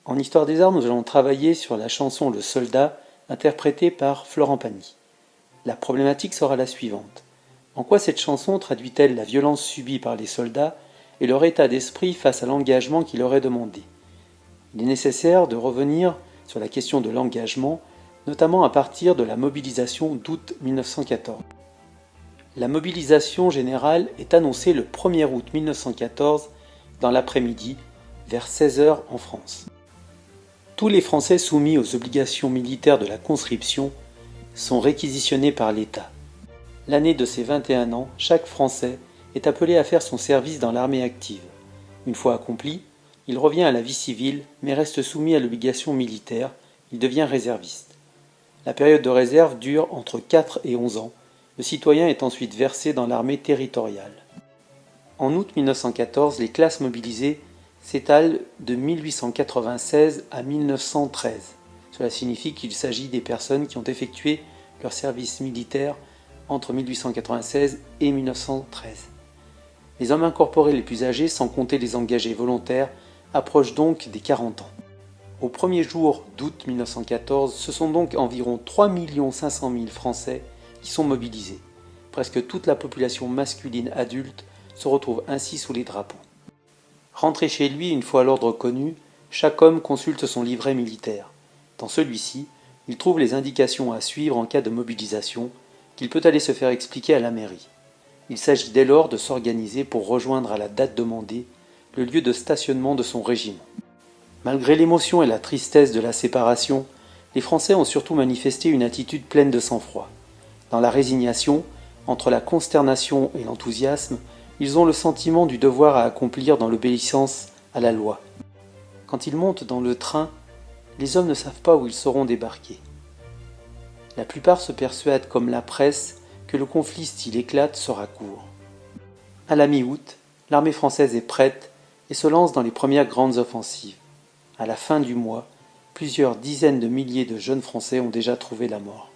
En Histoire des arts, nous allons travailler sur la chanson Le Soldat, interprétée par Florent Pagny. La problématique sera la suivante. En quoi cette chanson traduit-elle la violence subie par les soldats et leur état d'esprit face à l'engagement qui leur est demandé? Il est nécessaire de revenir sur la question de l'engagement, notamment à partir de la mobilisation d'août 1914. La mobilisation générale est annoncée le 1er août 1914 dans l'après-midi, vers 16 h en France. Tous les Français soumis aux obligations militaires de la conscription sont réquisitionnés par l'État. L'année de ses 21 ans, chaque Français est appelé à faire son service dans l'armée active. Une fois accompli, il revient à la vie civile, mais reste soumis à l'obligation militaire, il devient réserviste. La période de réserve dure entre 4 et 11 ans. Le citoyen est ensuite versé dans l'armée territoriale. En août 1914, les classes mobilisées s'étalent de 1896 à 1913. Cela signifie qu'il s'agit des personnes qui ont effectué leur service militaire entre 1896 et 1913. Les hommes incorporés les plus âgés, sans compter les engagés volontaires, approchent donc des 40 ans. Au premier jour d'août 1914, ce sont donc environ 3 500 000 Français qui sont mobilisés. Presque toute la population masculine adulte se retrouve ainsi sous les drapeaux. Rentré chez lui une fois l'ordre connu, chaque homme consulte son livret militaire. Dans celui-ci, il trouve les indications à suivre en cas de mobilisation, qu'il peut aller se faire expliquer à la mairie. Il s'agit dès lors de s'organiser pour rejoindre à la date demandée le lieu de stationnement de son régiment. Malgré l'émotion et la tristesse de la séparation, les Français ont surtout manifesté une attitude pleine de sang-froid. Dans la résignation, entre la consternation et l'enthousiasme, ils ont le sentiment du devoir à accomplir dans l'obéissance à la loi. Quand ils montent dans le train, les hommes ne savent pas où ils seront débarqués. La plupart se persuadent, comme la presse, que le conflit, s'il éclate, sera court. À la mi-août, l'armée française est prête et se lance dans les premières grandes offensives. À la fin du mois, plusieurs dizaines de milliers de jeunes Français ont déjà trouvé la mort.